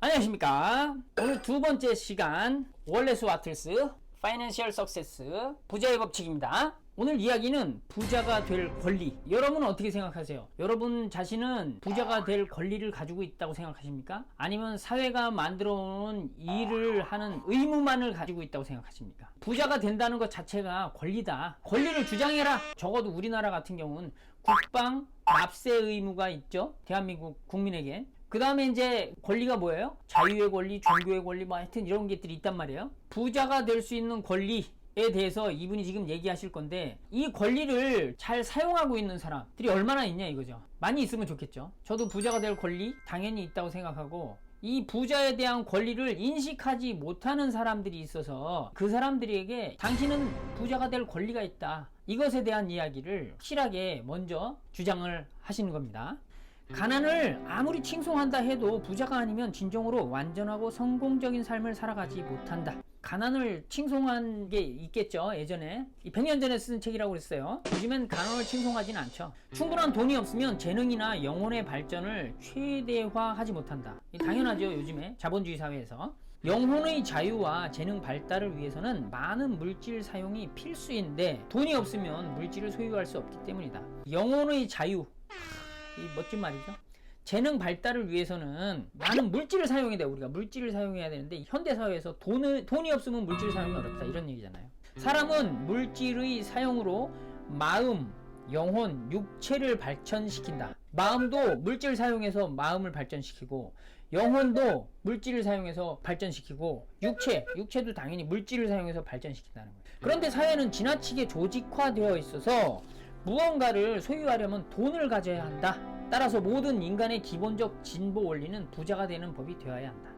안녕하십니까. 오늘 두 번째 시간 월레스 와틀스 파이낸셜 석세스 부자의 법칙입니다. 오늘 이야기는 부자가 될 권리. 여러분은 어떻게 생각하세요? 여러분 자신은 부자가 될 권리를 가지고 있다고 생각하십니까? 아니면 사회가 만들어 놓은 일을 하는 의무만을 가지고 있다고 생각하십니까? 부자가 된다는 것 자체가 권리다. 권리를 주장해라. 적어도 우리나라 같은 경우는 국방 납세 의무가 있죠. 대한민국 국민에게. 그 다음에 이제 권리가 뭐예요? 자유의 권리, 종교의 권리, 뭐 하여튼 이런 것들이 있단 말이에요. 부자가 될 수 있는 권리에 대해서 이분이 지금 얘기하실 건데, 이 권리를 잘 사용하고 있는 사람들이 얼마나 있냐 이거죠. 많이 있으면 좋겠죠. 저도 부자가 될 권리 당연히 있다고 생각하고, 이 부자에 대한 권리를 인식하지 못하는 사람들이 있어서 그 사람들에게 당신은 부자가 될 권리가 있다, 이것에 대한 이야기를 확실하게 먼저 주장을 하시는 겁니다. 가난을 아무리 칭송한다 해도 부자가 아니면 진정으로 완전하고 성공적인 삶을 살아가지 못한다. 가난을 칭송한 게 있겠죠. 예전에 100년 전에 쓴 책이라고 그랬어요. 요즘엔 가난을 칭송하진 않죠. 충분한 돈이 없으면 재능이나 영혼의 발전을 최대화하지 못한다. 당연하죠. 요즘에 자본주의 사회에서 영혼의 자유와 재능 발달을 위해서는 많은 물질 사용이 필수인데, 돈이 없으면 물질을 소유할 수 없기 때문이다. 영혼의 자유, 이 멋진 말이죠. 재능 발달을 위해서는 많은 물질을 사용해야 돼. 우리가 물질을 사용해야 되는데, 현대사회에서 돈이 없으면 물질 사용이 어렵다, 이런 얘기잖아요. 사람은 물질의 사용으로 마음, 영혼, 육체를 발전시킨다. 마음도 물질 사용해서 마음을 발전시키고, 영혼도 물질을 사용해서 발전시키고, 육체도 당연히 물질을 사용해서 발전시킨다는 거예요. 그런데 사회는 지나치게 조직화되어 있어서 무언가를 소유하려면 돈을 가져야 한다. 따라서 모든 인간의 기본적 진보 원리는 부자가 되는 법이 되어야 한다.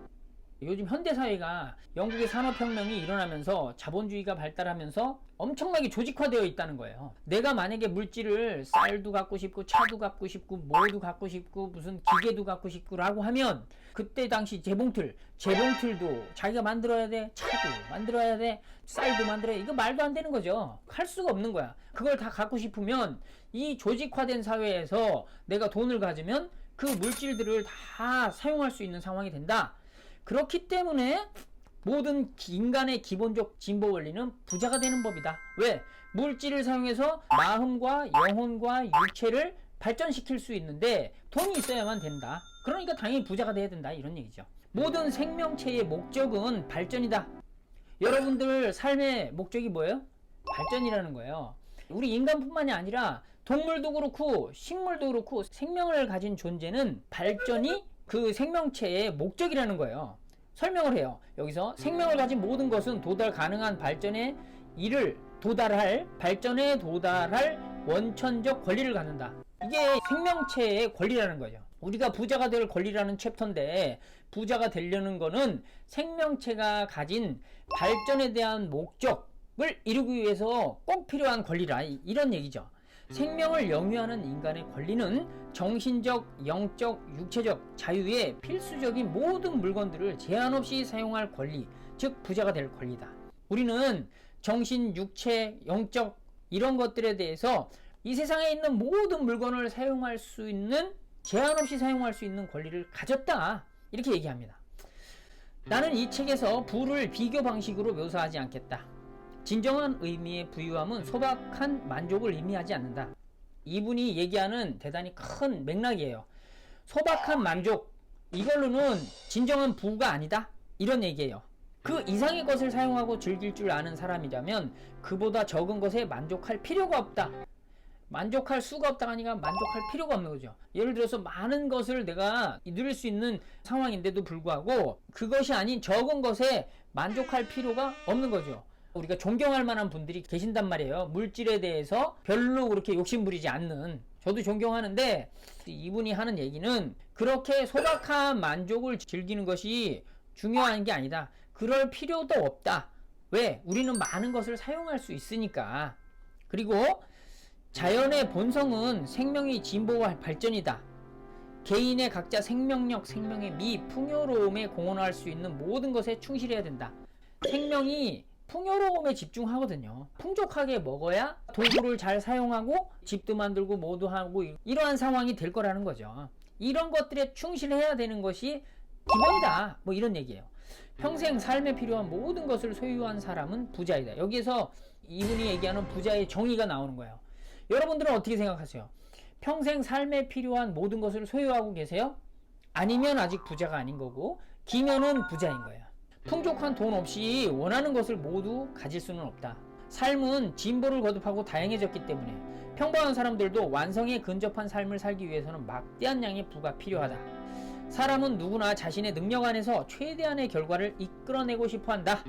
요즘 현대사회가 영국의 산업혁명이 일어나면서 자본주의가 발달하면서 엄청나게 조직화되어 있다는 거예요. 내가 만약에 물질을 쌀도 갖고 싶고, 차도 갖고 싶고, 뭐도 갖고 싶고, 무슨 기계도 갖고 싶고 라고 하면, 그때 당시 재봉틀도 자기가 만들어야 돼. 차도 만들어야 돼. 쌀도 만들어야 돼. 이거 말도 안 되는 거죠. 할 수가 없는 거야. 그걸 다 갖고 싶으면 이 조직화된 사회에서 내가 돈을 가지면 그 물질들을 다 사용할 수 있는 상황이 된다. 그렇기 때문에 모든 인간의 기본적 진보 원리는 부자가 되는 법이다. 왜? 물질을 사용해서 마음과 영혼과 육체를 발전시킬 수 있는데 돈이 있어야만 된다. 그러니까 당연히 부자가 돼야 된다, 이런 얘기죠. 모든 생명체의 목적은 발전이다. 여러분들 삶의 목적이 뭐예요? 발전이라는 거예요. 우리 인간뿐만이 아니라 동물도 그렇고 식물도 그렇고 생명을 가진 존재는 발전이 그 생명체의 목적이라는 거예요. 설명을 해요. 여기서 생명을 가진 모든 것은 도달 가능한 발전에 발전에 도달할 원천적 권리를 갖는다. 이게 생명체의 권리라는 거죠. 우리가 부자가 될 권리라는 챕터인데, 부자가 되려는 거는 생명체가 가진 발전에 대한 목적을 이루기 위해서 꼭 필요한 권리라, 이런 얘기죠. 생명을 영위하는 인간의 권리는 정신적, 영적, 육체적 자유의 필수적인 모든 물건들을 제한 없이 사용할 권리, 즉 부자가 될 권리다. 우리는 정신, 육체, 영적 이런 것들에 대해서 이 세상에 있는 모든 물건을 사용할 수 있는, 제한 없이 사용할 수 있는 권리를 가졌다, 이렇게 얘기합니다. 나는 이 책에서 부를 비교 방식으로 묘사하지 않겠다. 진정한 의미의 부유함은 소박한 만족을 의미하지 않는다. 이분이 얘기하는 대단히 큰 맥락이에요. 소박한 만족, 이걸로는 진정한 부가 아니다, 이런 얘기예요. 그 이상의 것을 사용하고 즐길 줄 아는 사람이라면 그보다 적은 것에 만족할 필요가 없다. 만족할 수가 없다가 아니라 만족할 필요가 없는 거죠. 예를 들어서 많은 것을 내가 누릴 수 있는 상황인데도 불구하고 그것이 아닌 적은 것에 만족할 필요가 없는 거죠. 우리가 존경할 만한 분들이 계신단 말이에요. 물질에 대해서 별로 그렇게 욕심부리지 않는. 저도 존경하는데, 이분이 하는 얘기는 그렇게 소박한 만족을 즐기는 것이 중요한 게 아니다. 그럴 필요도 없다. 왜? 우리는 많은 것을 사용할 수 있으니까. 그리고 자연의 본성은 생명의 진보와 발전이다. 개인의 각자 생명력, 생명의 미, 풍요로움에 공헌할 수 있는 모든 것에 충실해야 된다. 생명이 풍요로움에 집중하거든요. 풍족하게 먹어야 도구를 잘 사용하고 집도 만들고 뭐도 하고 이러한 상황이 될 거라는 거죠. 이런 것들에 충실해야 되는 것이 기본이다. 뭐 이런 얘기예요. 평생 삶에 필요한 모든 것을 소유한 사람은 부자이다. 여기에서 이분이 얘기하는 부자의 정의가 나오는 거예요. 여러분들은 어떻게 생각하세요? 평생 삶에 필요한 모든 것을 소유하고 계세요? 아니면 아직 부자가 아닌 거고, 기면은 부자인 거예요. 풍족한 돈 없이 원하는 것을 모두 가질 수는 없다. 삶은 진보를 거듭하고 다양해졌기 때문에 평범한 사람들도 완성에 근접한 삶을 살기 위해서는 막대한 양의 부가 필요하다. 사람은 누구나 자신의 능력 안에서 최대한의 결과를 이끌어내고 싶어 한다.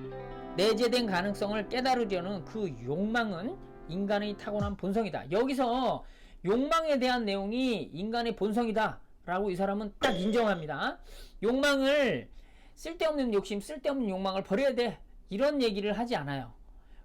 내재된 가능성을 깨달으려는 그 욕망은 인간의 타고난 본성이다. 여기서 욕망에 대한 내용이 인간의 본성이다 라고 이 사람은 딱 인정합니다. 욕망을, 쓸데없는 욕심, 쓸데없는 욕망을 버려야 돼, 이런 얘기를 하지 않아요.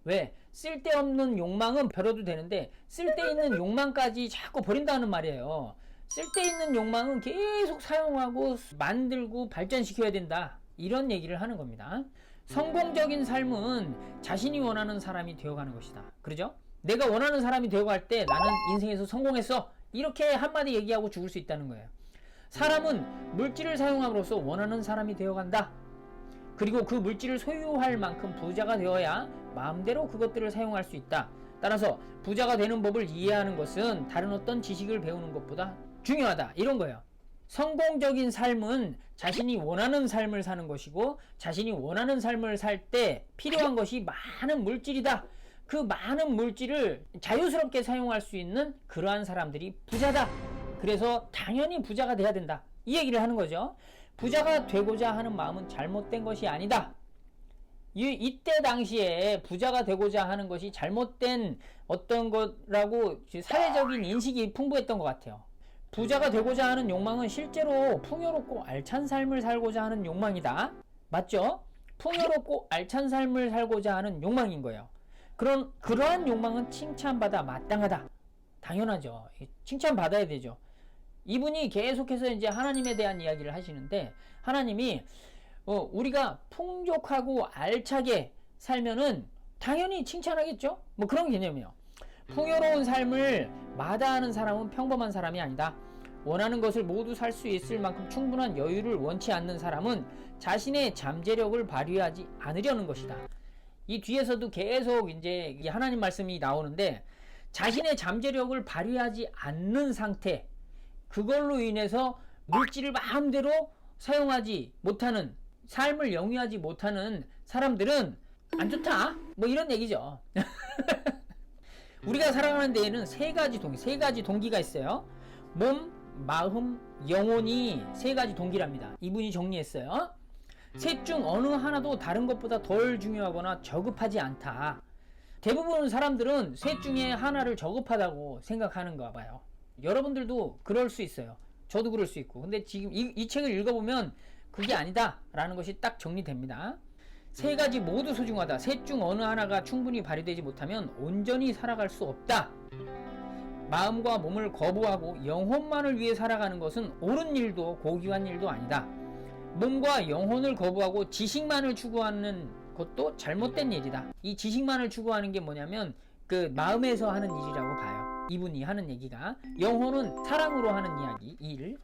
왜? 쓸데없는 욕망은 버려도 되는데 쓸데있는 욕망까지 자꾸 버린다는 말이에요. 쓸데있는 욕망은 계속 사용하고 만들고 발전시켜야 된다, 이런 얘기를 하는 겁니다. 성공적인 삶은 자신이 원하는 사람이 되어가는 것이다. 그러죠? 내가 원하는 사람이 되어갈 때 나는 인생에서 성공했어, 이렇게 한마디 얘기하고 죽을 수 있다는 거예요. 사람은 물질을 사용함으로써 원하는 사람이 되어간다. 그리고 그 물질을 소유할 만큼 부자가 되어야 마음대로 그것들을 사용할 수 있다. 따라서 부자가 되는 법을 이해하는 것은 다른 어떤 지식을 배우는 것보다 중요하다, 이런 거예요. 성공적인 삶은 자신이 원하는 삶을 사는 것이고, 자신이 원하는 삶을 살 때 필요한 것이 많은 물질이다. 그 많은 물질을 자유스럽게 사용할 수 있는 그러한 사람들이 부자다. 그래서 당연히 부자가 돼야 된다, 이 얘기를 하는 거죠. 부자가 되고자 하는 마음은 잘못된 것이 아니다. 이때 당시에 부자가 되고자 하는 것이 잘못된 어떤 거라고 사회적인 인식이 풍부했던 것 같아요. 부자가 되고자 하는 욕망은 실제로 풍요롭고 알찬 삶을 살고자 하는 욕망이다. 맞죠? 풍요롭고 알찬 삶을 살고자 하는 욕망인 거예요. 그러한 욕망은 칭찬받아 마땅하다. 당연하죠. 칭찬받아야 되죠. 이분이 계속해서 이제 하나님에 대한 이야기를 하시는데, 하나님이 우리가 풍족하고 알차게 살면은 당연히 칭찬하겠죠? 뭐 그런 개념이에요. 풍요로운 삶을 마다하는 사람은 평범한 사람이 아니다. 원하는 것을 모두 살 수 있을 만큼 충분한 여유를 원치 않는 사람은 자신의 잠재력을 발휘하지 않으려는 것이다. 이 뒤에서도 계속 이제 하나님 말씀이 나오는데, 자신의 잠재력을 발휘하지 않는 상태, 그걸로 인해서 물질을 마음대로 사용하지 못하는, 삶을 영위하지 못하는 사람들은 안 좋다, 뭐 이런 얘기죠. 우리가 살아가는 데에는 세 가지 동기가 있어요. 몸, 마음, 영혼이 세 가지 동기랍니다. 이분이 정리했어요. 셋 중 어느 하나도 다른 것보다 덜 중요하거나 저급하지 않다. 대부분 사람들은 셋 중에 하나를 저급하다고 생각하는가 봐요. 여러분들도 그럴 수 있어요. 저도 그럴 수 있고. 근데 지금 이 책을 읽어보면 그게 아니다 라는 것이 딱 정리됩니다. 세 가지 모두 소중하다. 셋 중 어느 하나가 충분히 발휘되지 못하면 온전히 살아갈 수 없다. 마음과 몸을 거부하고 영혼만을 위해 살아가는 것은 옳은 일도 고귀한 일도 아니다. 몸과 영혼을 거부하고 지식만을 추구하는 것도 잘못된 일이다. 이 지식만을 추구하는 게 뭐냐면 그 마음에서 하는 일이라고 봐요. 이분이 하는 얘기가. 영혼은 사랑으로 하는 이야기, 일.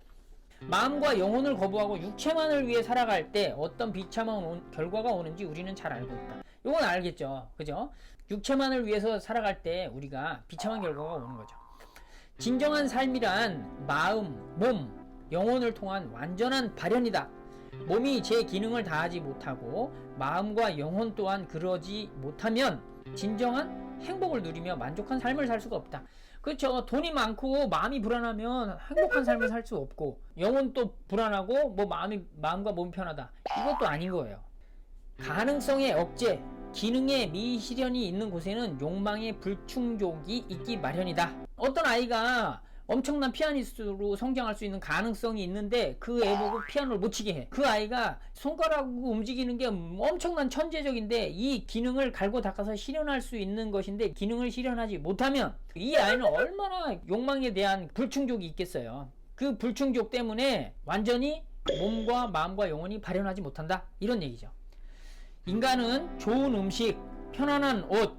마음과 영혼을 거부하고 육체만을 위해 살아갈 때 어떤 비참한 결과가 오는지 우리는 잘 알고 있다. 이건 알겠죠, 그죠? 육체만을 위해서 살아갈 때 우리가 비참한 결과가 오는 거죠. 진정한 삶이란 마음, 몸, 영혼을 통한 완전한 발현이다. 몸이 제 기능을 다하지 못하고 마음과 영혼 또한 그러지 못하면 진정한 행복을 누리며 만족한 삶을 살 수가 없다. 그렇죠. 돈이 많고 마음이 불안하면 행복한 삶을 살 수 없고, 영혼도 불안하고 뭐 마음과 몸이 편하다, 이것도 아닌 거예요. 가능성의 억제, 기능의 미실현이 있는 곳에는 욕망의 불충족이 있기 마련이다. 어떤 아이가 엄청난 피아니스트로 성장할 수 있는 가능성이 있는데 그 애 보고 피아노를 못 치게 해. 그 아이가 손가락으로 움직이는 게 엄청난 천재적인데 이 기능을 갈고 닦아서 실현할 수 있는 것인데 기능을 실현하지 못하면 이 아이는 얼마나 욕망에 대한 불충족이 있겠어요. 그 불충족 때문에 완전히 몸과 마음과 영혼이 발현하지 못한다, 이런 얘기죠. 인간은 좋은 음식, 편안한 옷,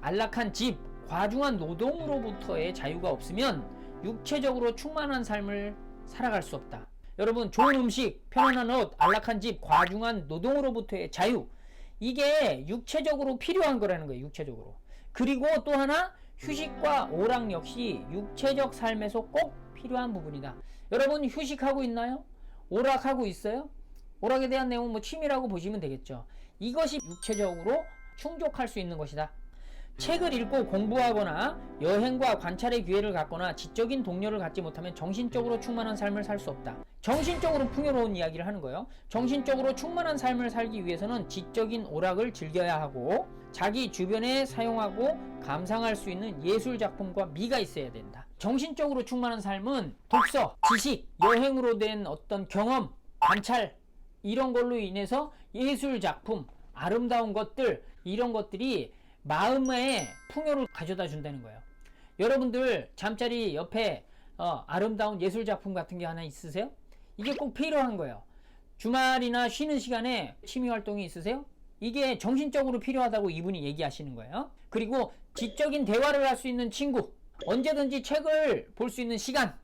안락한 집, 과중한 노동으로부터의 자유가 없으면 육체적으로 충만한 삶을 살아갈 수 없다. 여러분, 좋은 음식, 편안한 옷, 안락한 집, 과중한 노동으로부터의 자유. 이게 육체적으로 필요한 거라는 거예요. 육체적으로. 그리고 또 하나, 휴식과 오락 역시 육체적 삶에서 꼭 필요한 부분이다. 여러분, 휴식하고 있나요? 오락하고 있어요? 오락에 대한 내용은 뭐 취미라고 보시면 되겠죠. 이것이 육체적으로 충족할 수 있는 것이다. 책을 읽고 공부하거나 여행과 관찰의 기회를 갖거나 지적인 동료를 갖지 못하면 정신적으로 충만한 삶을 살 수 없다. 정신적으로 풍요로운 이야기를 하는 거예요. 정신적으로 충만한 삶을 살기 위해서는 지적인 오락을 즐겨야 하고 자기 주변에 사용하고 감상할 수 있는 예술 작품과 미가 있어야 된다. 정신적으로 충만한 삶은 독서, 지식, 여행으로 된 어떤 경험, 관찰, 이런 걸로 인해서 예술 작품, 아름다운 것들, 이런 것들이 마음의 풍요를 가져다 준다는 거예요. 여러분들 잠자리 옆에 아름다운 예술 작품 같은 게 하나 있으세요? 이게 꼭 필요한 거예요. 주말이나 쉬는 시간에 취미 활동이 있으세요? 이게 정신적으로 필요하다고 이분이 얘기하시는 거예요. 그리고 지적인 대화를 할 수 있는 친구, 언제든지 책을 볼 수 있는 시간,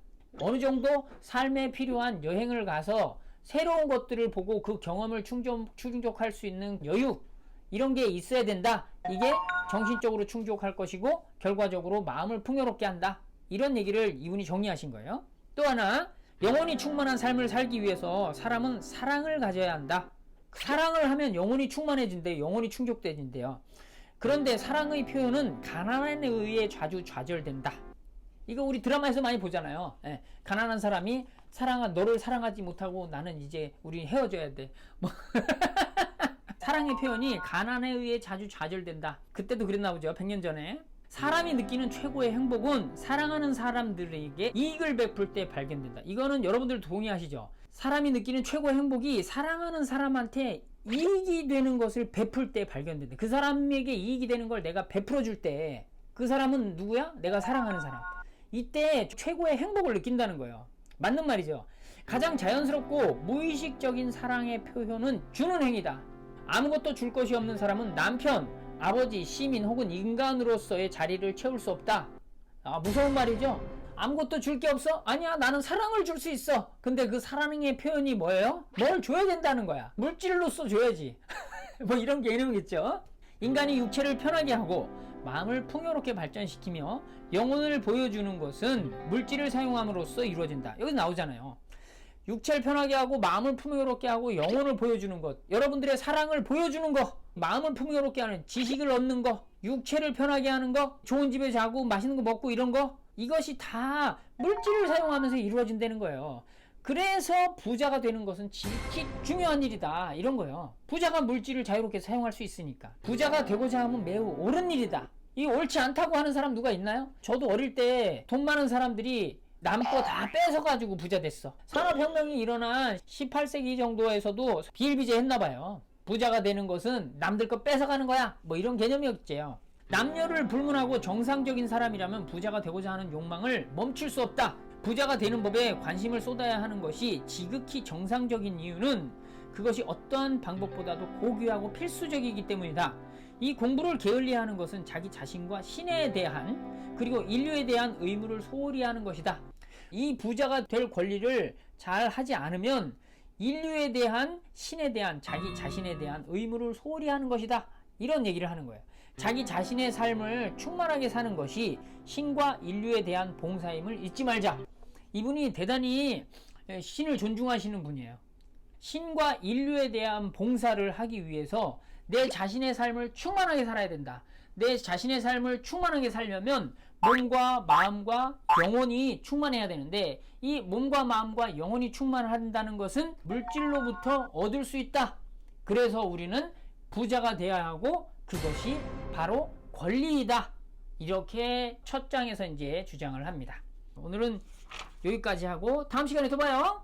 어느 정도 삶에 필요한 여행을 가서 새로운 것들을 보고 그 경험을 충족할 수 있는 여유, 이런 게 있어야 된다. 이게 정신적으로 충족할 것이고 결과적으로 마음을 풍요롭게 한다. 이런 얘기를 이분이 정리하신 거예요. 또 하나, 영혼이 충만한 삶을 살기 위해서 사람은 사랑을 가져야 한다. 사랑을 하면 영혼이 충만해진대요. 영혼이 충족돼진대요. 그런데 사랑의 표현은 가난에 의해 자주 좌절된다. 이거 우리 드라마에서 많이 보잖아요. 예, 가난한 사람이 너를 사랑하지 못하고 나는 이제 우리 헤어져야 돼. 뭐 사랑의 표현이 가난에 의해 자주 좌절된다. 그때도 그랬나 보죠. 100년 전에. 사람이 느끼는 최고의 행복은 사랑하는 사람들에게 이익을 베풀 때 발견된다. 이거는 여러분들 동의하시죠? 사람이 느끼는 최고의 행복이 사랑하는 사람한테 이익이 되는 것을 베풀 때 발견된다. 그 사람에게 이익이 되는 걸 내가 베풀어 줄 때, 그 사람은 누구야? 내가 사랑하는 사람. 이때 최고의 행복을 느낀다는 거예요. 맞는 말이죠. 가장 자연스럽고 무의식적인 사랑의 표현은 주는 행위다. 아무것도 줄 것이 없는 사람은 남편, 아버지, 시민 혹은 인간으로서의 자리를 채울 수 없다. 무서운 말이죠. 아무것도 줄 게 없어? 아니야, 나는 사랑을 줄 수 있어. 근데 그 사랑의 표현이 뭐예요? 뭘 줘야 된다는 거야. 물질로서 줘야지. 뭐 이런 개념이겠죠. 인간이 육체를 편하게 하고 마음을 풍요롭게 발전시키며 영혼을 보여주는 것은 물질을 사용함으로써 이루어진다. 여기 나오잖아요. 육체를 편하게 하고 마음을 풍요롭게 하고 영혼을 보여주는 것, 여러분들의 사랑을 보여주는 것, 마음을 풍요롭게 하는, 지식을 얻는 것, 육체를 편하게 하는 것, 좋은 집에 자고 맛있는 거 먹고 이런 거, 이것이 다 물질을 사용하면서 이루어진다는 거예요. 그래서 부자가 되는 것은 지극히 중요한 일이다, 이런 거예요. 부자가 물질을 자유롭게 사용할 수 있으니까 부자가 되고자 하면 매우 옳은 일이다. 이 옳지 않다고 하는 사람 누가 있나요? 저도 어릴 때 돈 많은 사람들이 남 거 다 뺏어가지고 부자 됐어. 산업혁명이 일어난 18세기 정도에서도 비일비재 했나봐요. 부자가 되는 것은 남들 거 뺏어가는 거야, 뭐 이런 개념이었지요. 남녀를 불문하고 정상적인 사람이라면 부자가 되고자 하는 욕망을 멈출 수 없다. 부자가 되는 법에 관심을 쏟아야 하는 것이 지극히 정상적인 이유는 그것이 어떠한 방법보다도 고귀하고 필수적이기 때문이다. 이 공부를 게을리하는 것은 자기 자신과 신에 대한, 그리고 인류에 대한 의무를 소홀히 하는 것이다. 이 부자가 될 권리를 잘 하지 않으면 인류에 대한, 신에 대한, 자기 자신에 대한 의무를 소홀히 하는 것이다. 이런 얘기를 하는 거예요. 자기 자신의 삶을 충만하게 사는 것이 신과 인류에 대한 봉사임을 잊지 말자. 이분이 대단히 신을 존중하시는 분이에요. 신과 인류에 대한 봉사를 하기 위해서 내 자신의 삶을 충만하게 살아야 된다. 내 자신의 삶을 충만하게 살려면 몸과 마음과 영혼이 충만해야 되는데, 이 몸과 마음과 영혼이 충만한다는 것은 물질로부터 얻을 수 있다. 그래서 우리는 부자가 되어야 하고 그것이 바로 권리이다. 이렇게 첫 장에서 이제 주장을 합니다. 오늘은 여기까지 하고 다음 시간에 또 봐요.